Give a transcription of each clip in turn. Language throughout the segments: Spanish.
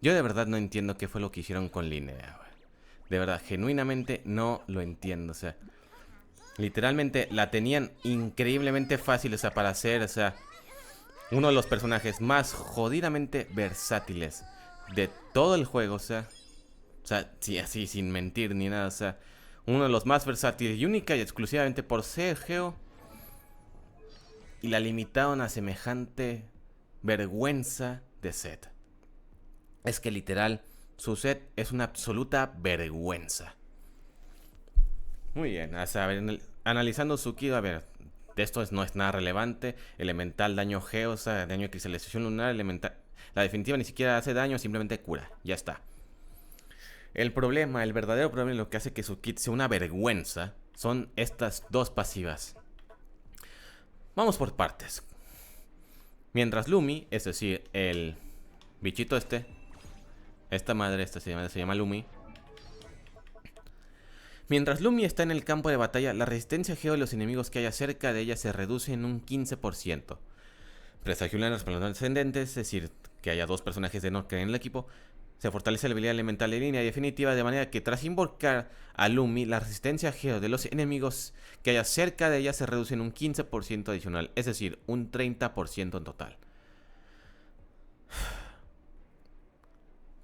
Yo de verdad no entiendo qué fue lo que hicieron con Linnea, güey. De verdad, genuinamente no lo entiendo, o sea. Literalmente la tenían increíblemente fácil, o sea, para hacer, o sea, uno de los personajes más jodidamente versátiles de todo el juego, o sea, sí, así, sin mentir ni nada, o sea, uno de los más versátiles y única y exclusivamente por ser Geo, y la limitaron a semejante vergüenza de set. Es que literal, su set es una absoluta vergüenza. Muy bien, a ver, analizando su Kido, a ver, de esto no es nada relevante. Elemental, daño Geo, o sea, daño de cristalización lunar, elemental. La definitiva ni siquiera hace daño, simplemente cura, ya está. El problema, el verdadero problema, lo que hace que su kit sea una vergüenza, son estas dos pasivas. Vamos por partes. Mientras Lumi, es decir, el bichito esta madre, se llama Lumi. Mientras Lumi está en el campo de batalla, la resistencia Geo de los enemigos que haya cerca de ella se reduce en un 15%. Presagio en resplandor ascendente, es decir, que haya dos personajes de Norca en el equipo. Se fortalece la habilidad elemental de línea definitiva, de manera que tras invocar a Lumi, la resistencia Geo de los enemigos que haya cerca de ella se reduce en un 15% adicional, es decir, un 30% en total.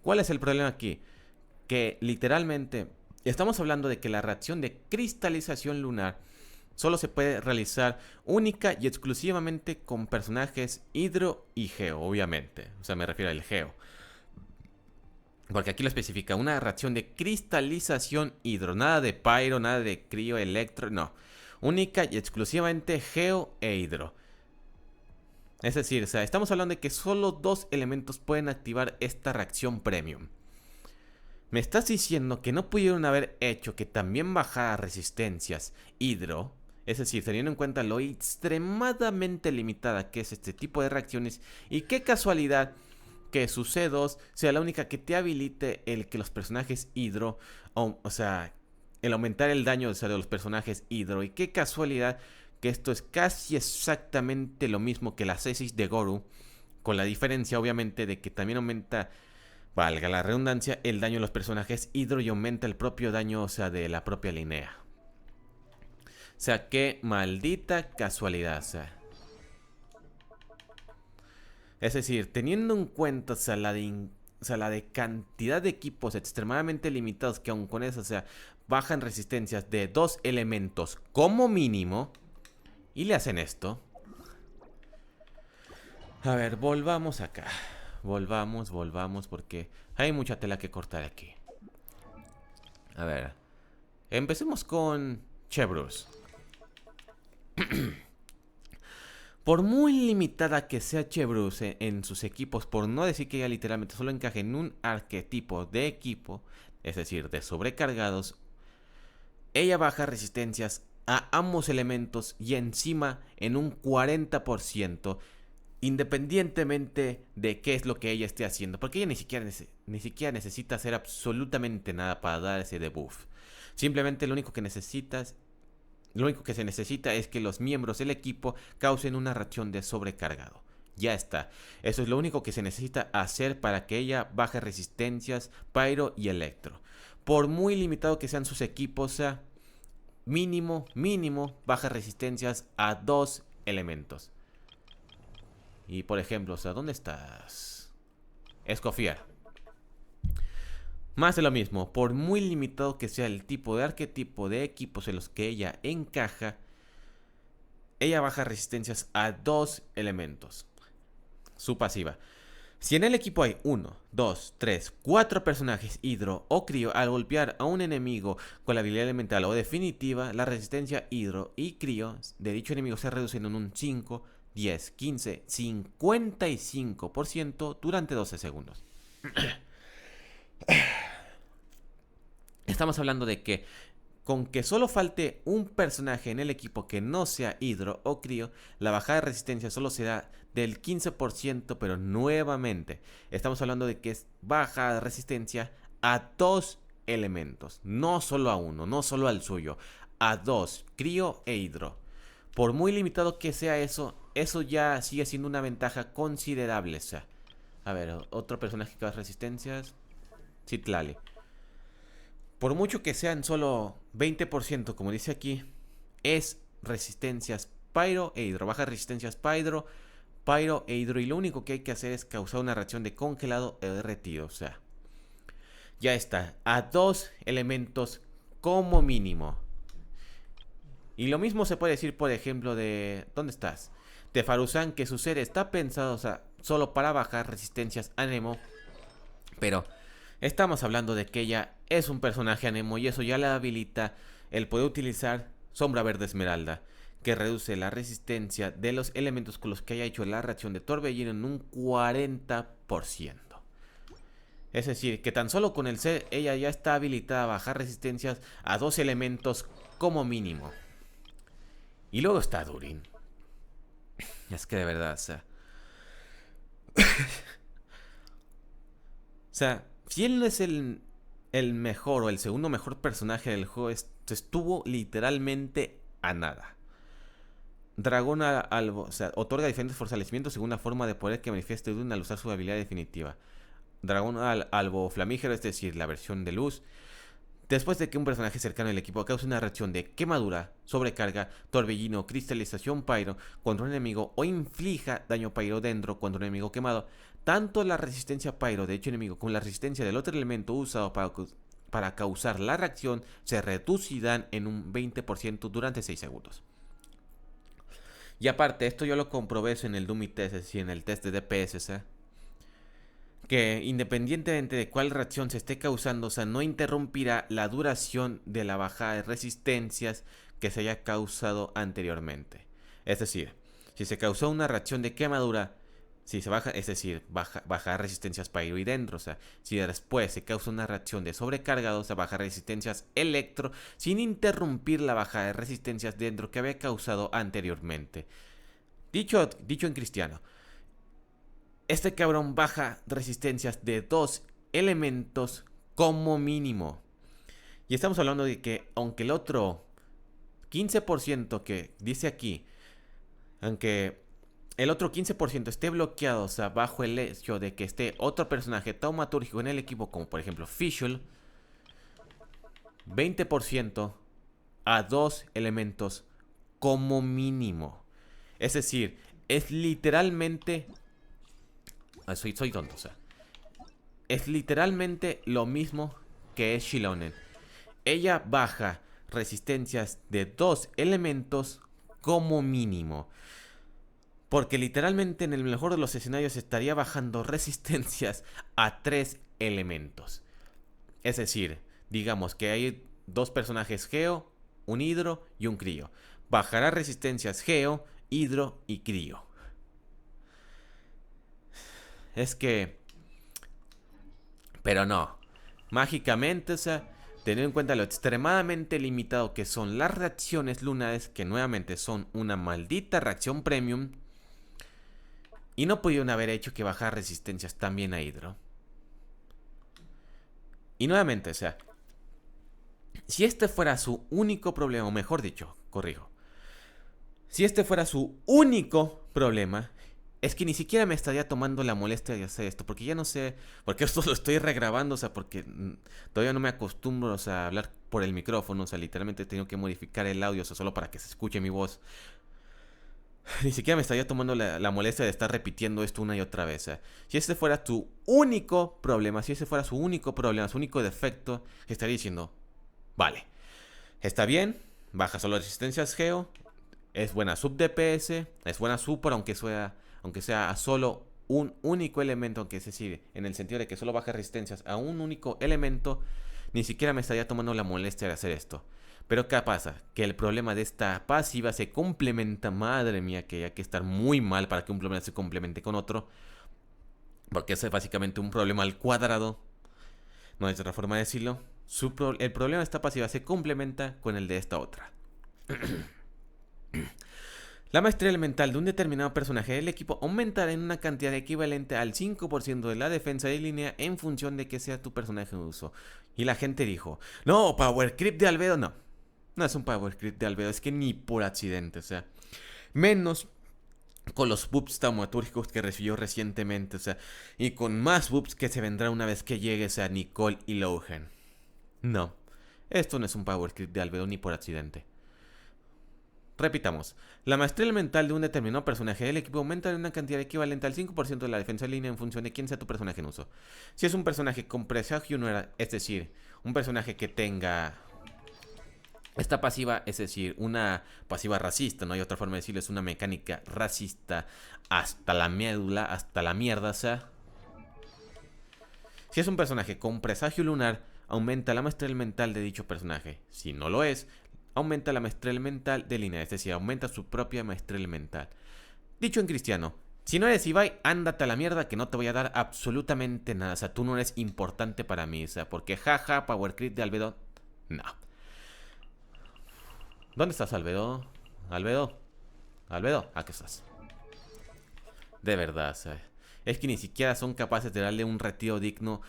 ¿Cuál es el problema aquí? Que literalmente estamos hablando de que la reacción de cristalización lunar solo se puede realizar única y exclusivamente con personajes Hidro y Geo, obviamente. O sea, me refiero al Geo. Porque aquí lo especifica, una reacción de cristalización Hidro. Nada de Pyro, nada de Crío, Electro, no. Única y exclusivamente Geo e Hidro. Es decir, o sea, estamos hablando de que solo dos elementos pueden activar esta reacción Premium. ¿Me estás diciendo que no pudieron haber hecho que también bajara resistencias Hidro? Es decir, teniendo en cuenta lo extremadamente limitada que es este tipo de reacciones. Y qué casualidad que su C2 sea la única que te habilite el que los personajes Hidro, o sea, el aumentar el daño de los personajes Hidro. Y qué casualidad que esto es casi exactamente lo mismo que la C6 de Goru, con la diferencia obviamente de que también aumenta, valga la redundancia, el daño de los personajes Hidro y aumenta el propio daño, o sea, de la propia Linnea. O sea, qué maldita casualidad, o sea. Es decir, teniendo en cuenta, la de cantidad de equipos extremadamente limitados que aun con eso, o sea, bajan resistencias de dos elementos como mínimo, y le hacen esto. A ver, volvamos acá. Volvamos, porque hay mucha tela que cortar aquí. A ver, empecemos con Chebrus. Por muy limitada que sea Chebrus en sus equipos, por no decir que ella literalmente solo encaje en un arquetipo de equipo, es decir, de sobrecargados, ella baja resistencias a ambos elementos y encima en un 40%, independientemente de qué es lo que ella esté haciendo, porque ella ni siquiera necesita hacer absolutamente nada para dar ese debuff. Simplemente lo único que se necesita es que los miembros del equipo causen una reacción de sobrecargado. Ya está. Eso es lo único que se necesita hacer para que ella baje resistencias, Pyro y Electro. Por muy limitado que sean sus equipos, o sea, mínimo baja resistencias a dos elementos. Y por ejemplo, o sea, ¿dónde estás? Escofiar. Más de lo mismo, por muy limitado que sea el tipo de arquetipo de equipos en los que ella encaja, ella baja resistencias a dos elementos. Su pasiva. Si en el equipo hay 1, 2, 3, 4 personajes Hidro o Crío, al golpear a un enemigo con la habilidad elemental o definitiva, la resistencia Hidro y Crío de dicho enemigo se reducen en un 5, 10, 15, 55% durante 12 segundos. Estamos hablando de que con que solo falte un personaje en el equipo que no sea Hidro o Crío, la bajada de resistencia solo será del 15%, pero nuevamente estamos hablando de que es baja de resistencia a dos elementos, no solo a uno, no solo al suyo, a dos, Crío e Hidro. Por muy limitado que sea eso, eso ya sigue siendo una ventaja considerable, o sea, A ver, otro personaje que causa resistencias. Citlali. Por mucho que sean solo 20%, como dice aquí, es resistencias Pyro e Hidro. Baja resistencias Pyro e Hidro. Y lo único que hay que hacer es causar una reacción de congelado o derretido. O sea, ya está. A 2 elementos como mínimo. Y lo mismo se puede decir, por ejemplo, de... ¿Dónde estás? De Faruzan, que su ser está pensado, o sea, solo para bajar resistencias a Nemo. Pero estamos hablando de que ella es un personaje Anemo y eso ya le habilita el poder utilizar Sombra Verde Esmeralda, que reduce la resistencia de los elementos con los que haya hecho la reacción de Torbellino en un 40%. Es decir, que tan solo con el ser ella ya está habilitada a bajar resistencias a 2 elementos como mínimo. Y luego está Durin. Es que de verdad, o sea, si él no es el mejor o el segundo mejor personaje del juego, estuvo literalmente a nada. Dragón Albo, o sea, otorga diferentes fortalecimientos según la forma de poder que manifieste Durin al usar su habilidad definitiva. Dragón Albo Flamígero, es decir, la versión de luz. Después de que un personaje cercano al equipo cause una reacción de quemadura, sobrecarga, torbellino, cristalización pyro contra un enemigo o inflija daño pyro dentro contra un enemigo quemado, tanto la resistencia pyro de dicho enemigo como la resistencia del otro elemento usado para causar la reacción se reducirán en un 20% durante 6 segundos. Y aparte, esto yo lo comprobé en el Dummy Test, es decir, en el test de DPS, que independientemente de cuál reacción se esté causando, o sea, no interrumpirá la duración de la bajada de resistencias que se haya causado anteriormente. Es decir, si se causó una reacción de quemadura, si se baja, es decir, baja resistencias pyro y dentro, o sea, si después se causa una reacción de sobrecargado, o sea, baja resistencias electro, sin interrumpir la bajada de resistencias dentro que había causado anteriormente. Dicho en cristiano, este cabrón baja resistencias de 2 elementos como mínimo. Y estamos hablando de que aunque el otro 15% que dice aquí, aunque el otro 15% esté bloqueado, o sea, bajo el hecho de que esté otro personaje taumatúrgico en el equipo, como por ejemplo Fischl, 20% a 2 elementos como mínimo. Es decir, es literalmente... Soy tonto, o sea. Es literalmente lo mismo que es Xilonen. Ella baja resistencias de 2 elementos como mínimo. Porque literalmente en el mejor de los escenarios estaría bajando resistencias a 3 elementos. Es decir, digamos que hay 2 personajes Geo, un Hidro y un Crío. Bajará resistencias Geo, Hidro y Crío. Es que... Pero no. Mágicamente, o sea, teniendo en cuenta lo extremadamente limitado que son las reacciones lunares, que nuevamente son una maldita reacción premium, y no pudieron haber hecho que bajar resistencias también a Hidro. Y nuevamente, o sea, si este fuera su único problema, o mejor dicho, corrijo, si este fuera su único problema, es que ni siquiera me estaría tomando la molestia de hacer esto, porque ya no sé, porque esto lo estoy regrabando, o sea, porque todavía no me acostumbro, o sea, a hablar por el micrófono, o sea, literalmente he tenido que modificar el audio, o sea, solo para que se escuche mi voz. Ni siquiera me estaría tomando la molestia de estar repitiendo esto una y otra vez. Si ese fuera tu único problema, si ese fuera su único problema, su único defecto, estaría diciendo, vale, está bien, baja solo resistencias Geo, es buena sub DPS, es buena super, aunque sea a solo un único elemento, aunque es decir, en el sentido de que solo baja resistencias a un único elemento, ni siquiera me estaría tomando la molestia de hacer esto. Pero ¿qué pasa? Que el problema de esta pasiva se complementa, madre mía, que hay que estar muy mal para que un problema se complemente con otro. Porque eso es básicamente un problema al cuadrado. No hay otra forma de decirlo. El problema de esta pasiva se complementa con el de esta otra. La maestría elemental de un determinado personaje del equipo aumentará en una cantidad equivalente al 5% de la defensa de línea en función de que sea tu personaje en uso. Y la gente dijo, no, Power Creep de Albedo, no. No es un Power Creep de Albedo, es que ni por accidente, o sea. Menos con los buffs taumatúrgicos que recibió recientemente, o sea, y con más buffs que se vendrán una vez que llegues a Nicole y Lohan. No, esto no es un power creep de Albedo ni por accidente. Repitamos, la maestría elemental de un determinado personaje del equipo aumenta en una cantidad equivalente al 5% de la defensa en línea en función de quién sea tu personaje en uso. Si es un personaje con presagio nuera, es decir, un personaje que tenga esta pasiva, es decir, una pasiva racista, no hay otra forma de decirlo, es una mecánica racista hasta la médula, hasta la mierda, o sea. Si es un personaje con presagio lunar, aumenta la maestría elemental de dicho personaje. Si no lo es, aumenta la maestría elemental de línea, es decir, aumenta su propia maestría elemental. Dicho en cristiano, si no eres Ibai, ándate a la mierda que no te voy a dar absolutamente nada. O sea, tú no eres importante para mí, o sea, porque jaja, power creep de Albedo, no. ¿Dónde estás, Albedo? Albedo, Albedo, ¿a qué estás? De verdad, o sea, es que ni siquiera son capaces de darle un retiro digno,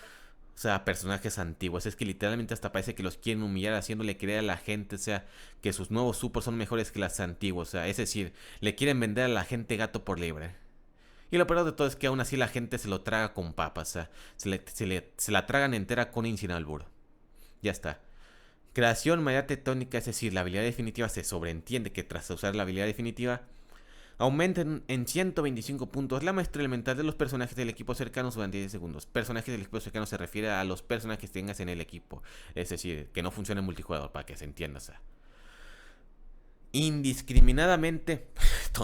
o sea, a personajes antiguos. Es que literalmente hasta parece que los quieren humillar haciéndole creer a la gente, o sea, que sus nuevos supers son mejores que las antiguos. O sea, es decir, le quieren vender a la gente gato por liebre. Y lo peor de todo es que aún así la gente se lo traga con papas, o sea, se la tragan entera con Incinalbur. Ya está. Creación maría tectónica, es decir, la habilidad definitiva se sobreentiende que tras usar la habilidad definitiva aumenten en 125 puntos la maestría elemental de los personajes del equipo cercanos durante 10 segundos. Personajes del equipo cercano se refiere a los personajes que tengas en el equipo. Es decir, que no funcione en multijugador, para que se entienda. O sea, indiscriminadamente...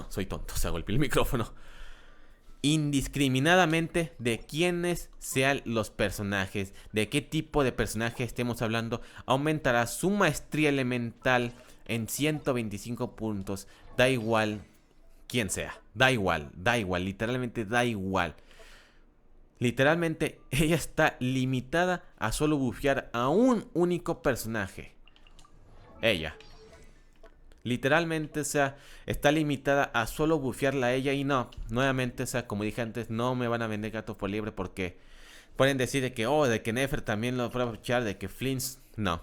Soy tonto, se golpeé el micrófono. Indiscriminadamente de quiénes sean los personajes, de qué tipo de personaje estemos hablando, aumentará su maestría elemental en 125 puntos. Da igual quien sea. Da igual, literalmente da igual. Literalmente, ella está limitada a solo bufear a un único personaje. Ella. Literalmente, o sea, está limitada a solo bufearla a ella y no. Nuevamente, o sea, como dije antes, no me van a vender gato por liebre porque pueden decir de que, oh, de que Nefer también lo puede aprovechar, de que Flins, no.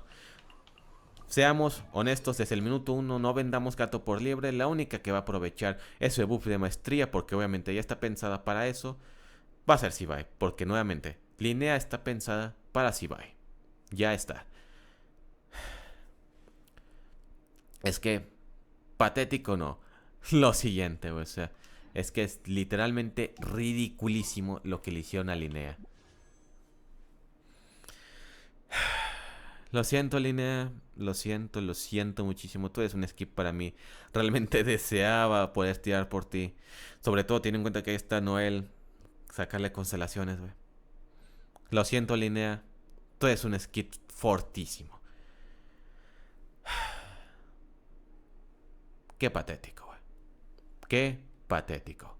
Seamos honestos, desde el minuto 1 no vendamos gato por liebre. La única que va a aprovechar ese buff de maestría, porque obviamente ya está pensada para eso, va a ser Sibai. Porque nuevamente, Linnea está pensada para Sibai. Ya está. Es que, patético no. Lo siguiente, o sea, es que es literalmente ridiculísimo lo que le hicieron a Linnea. Lo siento, Linnea. Lo siento muchísimo. Tú eres un skip para mí. Realmente deseaba poder tirar por ti. Sobre todo teniendo en cuenta que ahí está Noel. Sacarle constelaciones, güey. Lo siento, Linnea. Tú eres un skip fortísimo. Qué patético, güey. Qué patético.